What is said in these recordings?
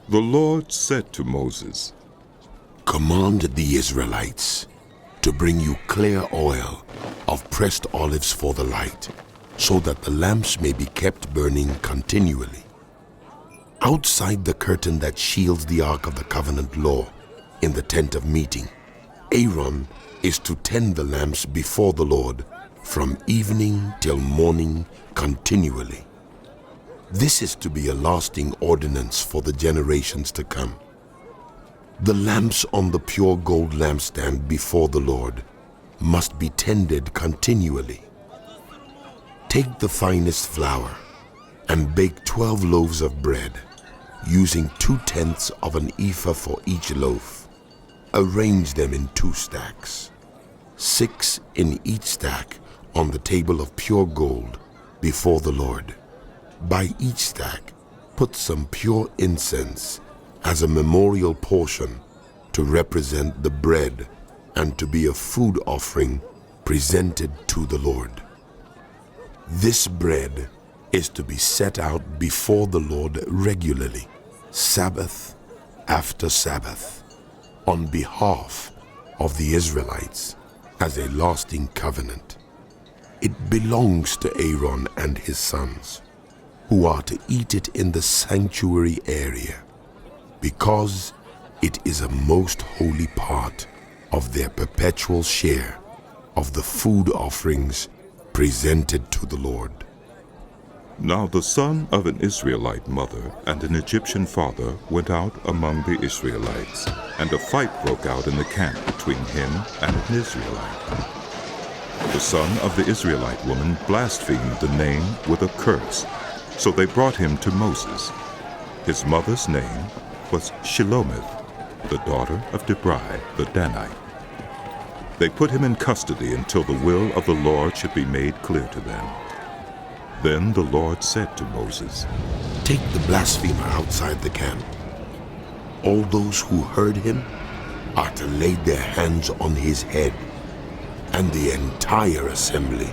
The Lord said to Moses, Command the Israelites to bring you clear oil of pressed olives for the light, so that the lamps may be kept burning continually. Outside the curtain that shields the Ark of the Covenant law in the tent of meeting, Aaron is to tend the lamps before the Lord from evening till morning continually. This is to be a lasting ordinance for the generations to come. The lamps on the pure gold lampstand before the Lord must be tended continually. Take the finest flour and bake 12 loaves of bread, using 2/10 of an ephah for each loaf. Arrange them in 2 stacks, 6 in each stack on the table of pure gold before the Lord. By each stack, put some pure incense as a memorial portion to represent the bread and to be a food offering presented to the Lord. This bread is to be set out before the Lord regularly, Sabbath after Sabbath, on behalf of the Israelites as a lasting covenant. It belongs to Aaron and his sons, who are to eat it in the sanctuary area, because it is a most holy part of their perpetual share of the food offerings presented to the Lord. Now the son of an Israelite mother and an Egyptian father went out among the Israelites, and a fight broke out in the camp between him and an Israelite. The son of the Israelite woman blasphemed the name with a curse, so they brought him to Moses. His mother's name was Shelomith, the daughter of Debrai the Danite. They put him in custody until the will of the Lord should be made clear to them. Then the Lord said to Moses, Take the blasphemer outside the camp. All those who heard him are to lay their hands on his head, and the entire assembly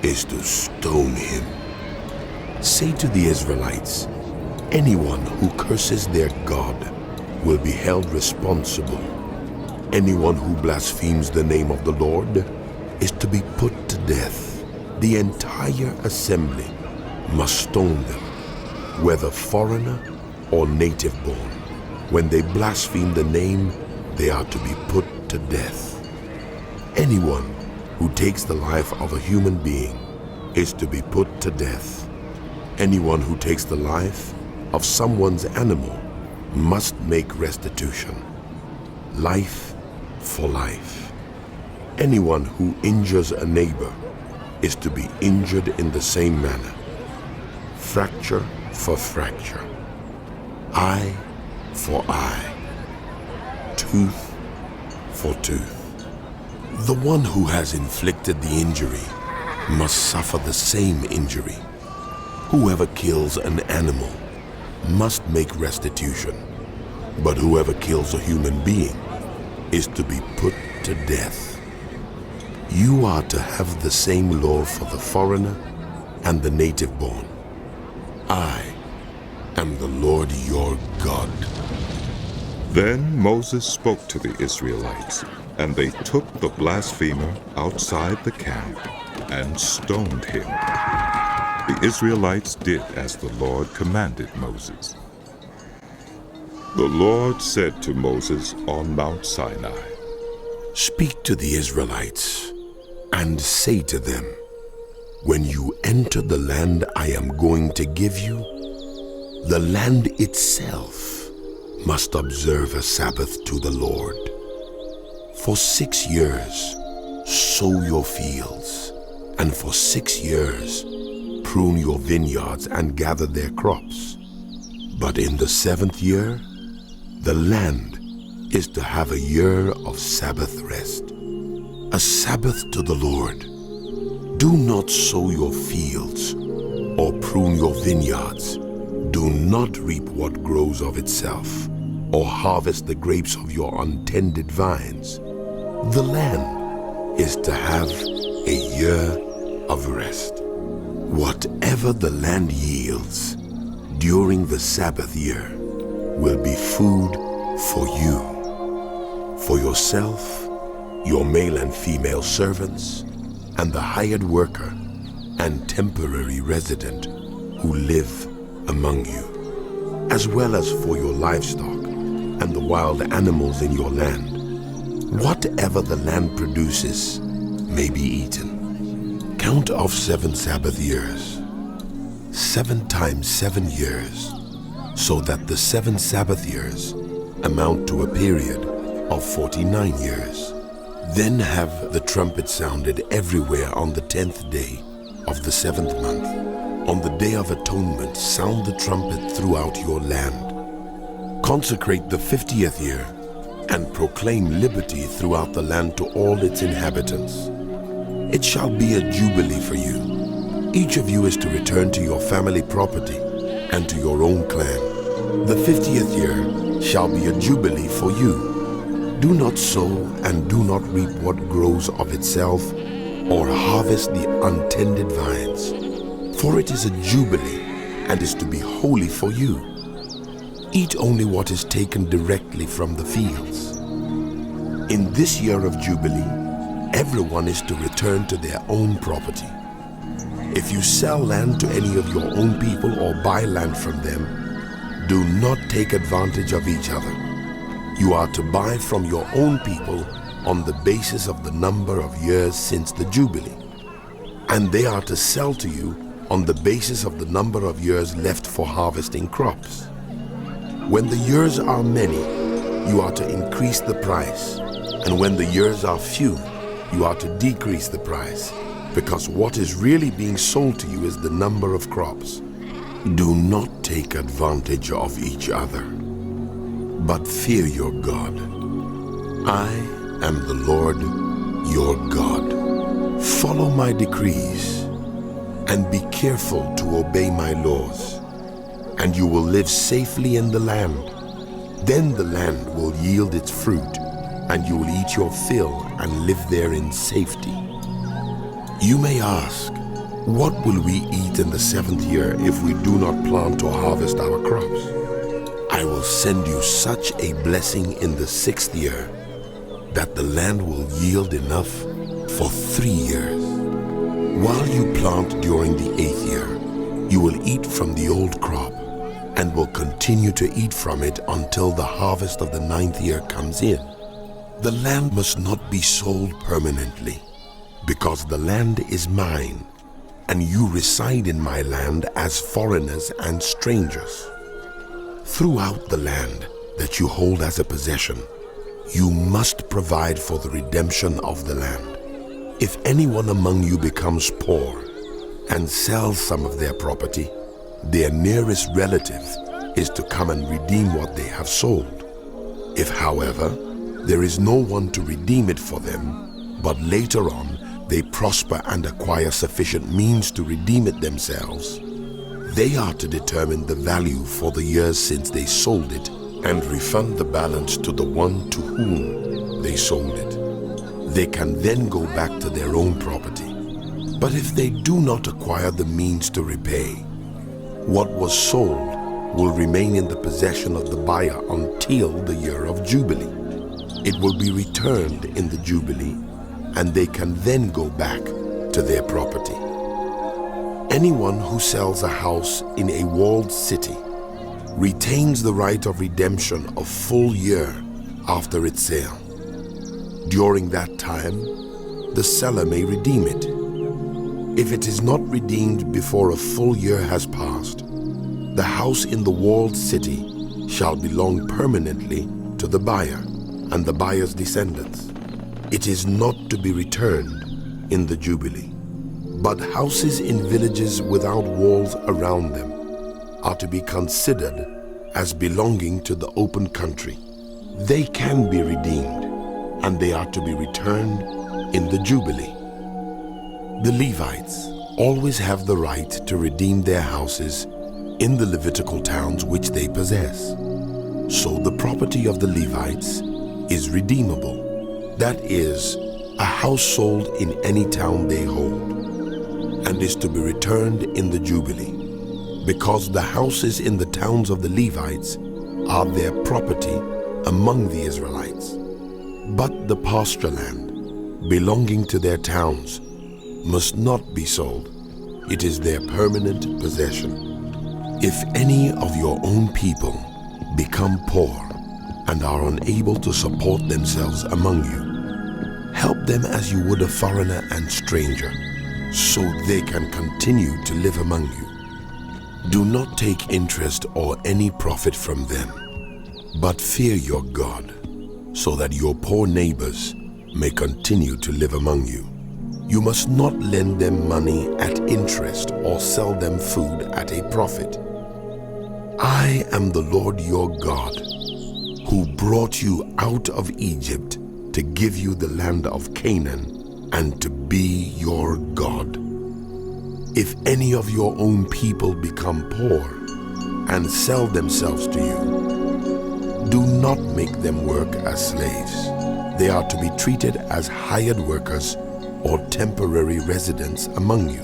is to stone him. Say to the Israelites, anyone who curses their God will be held responsible. Anyone who blasphemes the name of the Lord is to be put to death. The entire assembly must stone them, whether foreigner or native born. When they blaspheme the name, they are to be put to death. Anyone who takes the life of a human being is to be put to death. Anyone who takes the life of someone's animal must make restitution. Life for life. Anyone who injures a neighbor is to be injured in the same manner. Fracture for fracture. Eye for eye. Tooth for tooth. The one who has inflicted the injury must suffer the same injury. Whoever kills an animal must make restitution, but whoever kills a human being is to be put to death. You are to have the same law for the foreigner and the native born. I am the Lord your God. Then Moses spoke to the Israelites, and they took the blasphemer outside the camp and stoned him. The Israelites did as the Lord commanded Moses. The Lord said to Moses on Mount Sinai, Speak to the Israelites and say to them, when you enter the land I am going to give you, the land itself must observe a Sabbath to the Lord. For 6 years sow your fields, and for 6 years prune your vineyards and gather their crops. But in the 7th year, the land is to have a year of Sabbath rest, a Sabbath to the Lord. Do not sow your fields or prune your vineyards. Do not reap what grows of itself, or harvest the grapes of your untended vines. The land is to have a year of rest. Whatever the land yields during the Sabbath year will be food for you, for yourself, your male and female servants, and the hired worker and temporary resident who live among you, as well as for your livestock and the wild animals in your land. Whatever the land produces may be eaten. Count off 7 Sabbath years, 7 times 7 years, so that the 7 Sabbath years amount to a period of 49 years. Then have the trumpet sounded everywhere on the 10th day of the 7th month. On the Day of Atonement, sound the trumpet throughout your land. Consecrate the 50th year and proclaim liberty throughout the land to all its inhabitants. It shall be a jubilee for you. Each of you is to return to your family property and to your own clan. The 50th year shall be a jubilee for you. Do not sow and do not reap what grows of itself, or harvest the untended vines. For it is a jubilee and is to be holy for you. Eat only what is taken directly from the fields. In this year of jubilee, everyone is to return to their own property. If you sell land to any of your own people or buy land from them, do not take advantage of each other. You are to buy from your own people on the basis of the number of years since the jubilee, and they are to sell to you on the basis of the number of years left for harvesting crops. When the years are many, you are to increase the price, and when the years are few, you are to decrease the price, because what is really being sold to you is the number of crops. Do not take advantage of each other, but fear your God. I am the Lord your God. Follow my decrees and be careful to obey my laws, and you will live safely in the land. Then the land will yield its fruit, and you will eat your fill and live there in safety. You may ask, what will we eat in the 7th year if we do not plant or harvest our crops? I will send you such a blessing in the 6th year that the land will yield enough for 3 years. While you plant during the 8th year, you will eat from the old crop and will continue to eat from it until the harvest of the 9th year comes in. The land must not be sold permanently, because the land is mine, and you reside in my land as foreigners and strangers. Throughout the land that you hold as a possession, you must provide for the redemption of the land. If anyone among you becomes poor and sells some of their property, their nearest relative is to come and redeem what they have sold. If, however, there is no one to redeem it for them, but later on they prosper and acquire sufficient means to redeem it themselves, they are to determine the value for the years since they sold it and refund the balance to the one to whom they sold it. They can then go back to their own property. But if they do not acquire the means to repay, what was sold will remain in the possession of the buyer until the year of Jubilee. It will be returned in the Jubilee, and they can then go back to their property. Anyone who sells a house in a walled city retains the right of redemption a full year after its sale. During that time, the seller may redeem it. If it is not redeemed before a full year has passed, the house in the walled city shall belong permanently to the buyer and the buyer's descendants. It is not to be returned in the Jubilee. But houses in villages without walls around them are to be considered as belonging to the open country. They can be redeemed, and they are to be returned in the Jubilee. The Levites always have the right to redeem their houses in the Levitical towns which they possess. So the property of the Levites is redeemable. That is, a house sold in any town they hold, and is to be returned in the Jubilee, because the houses in the towns of the Levites are their property among the Israelites. But the pasture land belonging to their towns must not be sold. It is their permanent possession. If any of your own people become poor and are unable to support themselves among you, help them as you would a foreigner and stranger, so they can continue to live among you. Do not take interest or any profit from them, but fear your God, so that your poor neighbors may continue to live among you. You must not lend them money at interest or sell them food at a profit. I am the Lord your God, who brought you out of Egypt to give you the land of Canaan and to be your God. If any of your own people become poor and sell themselves to you, do not make them work as slaves. They are to be treated as hired workers or temporary residents among you.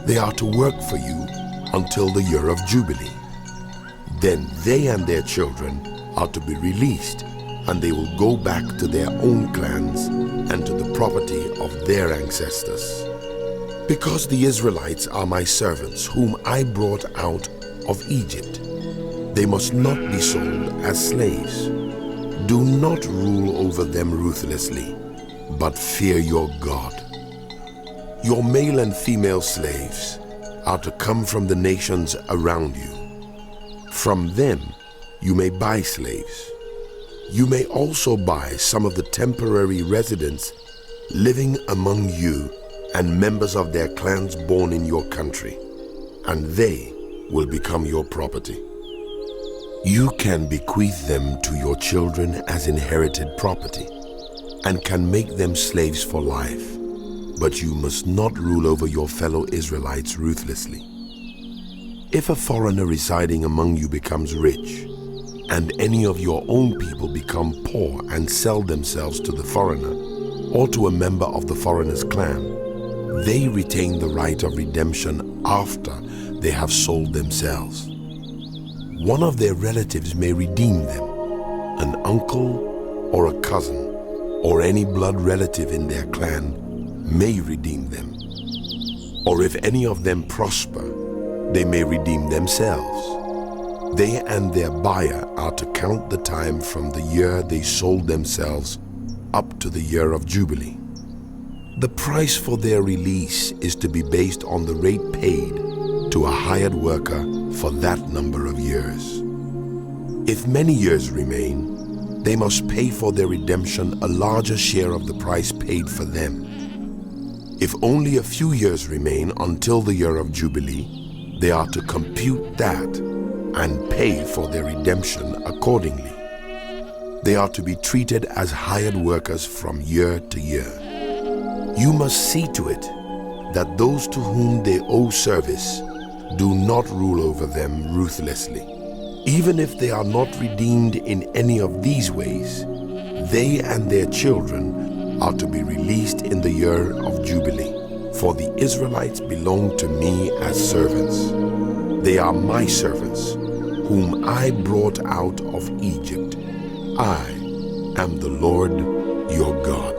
They are to work for you until the year of Jubilee. Then they and their children are to be released, and they will go back to their own clans and to the property of their ancestors. Because the Israelites are my servants, whom I brought out of Egypt, they must not be sold as slaves. Do not rule over them ruthlessly, but fear your God. Your male and female slaves are to come from the nations around you. From them you may buy slaves. You may also buy some of the temporary residents living among you and members of their clans born in your country, and they will become your property. You can bequeath them to your children as inherited property and can make them slaves for life, but you must not rule over your fellow Israelites ruthlessly. If a foreigner residing among you becomes rich, and any of your own people become poor and sell themselves to the foreigner or to a member of the foreigner's clan, they retain the right of redemption after they have sold themselves. One of their relatives may redeem them, an uncle or a cousin, or any blood relative in their clan may redeem them. Or if any of them prosper, they may redeem themselves. They and their buyer are to count the time from the year they sold themselves up to the year of Jubilee. The price for their release is to be based on the rate paid to a hired worker for that number of years. If many years remain, they must pay for their redemption a larger share of the price paid for them. If only a few years remain until the year of Jubilee, they are to compute that and pay for their redemption accordingly. They are to be treated as hired workers from year to year. You must see to it that those to whom they owe service do not rule over them ruthlessly. Even if they are not redeemed in any of these ways, they and their children are to be released in the year of Jubilee. For the Israelites belong to me as servants. They are my servants, whom I brought out of Egypt. I am the Lord your God.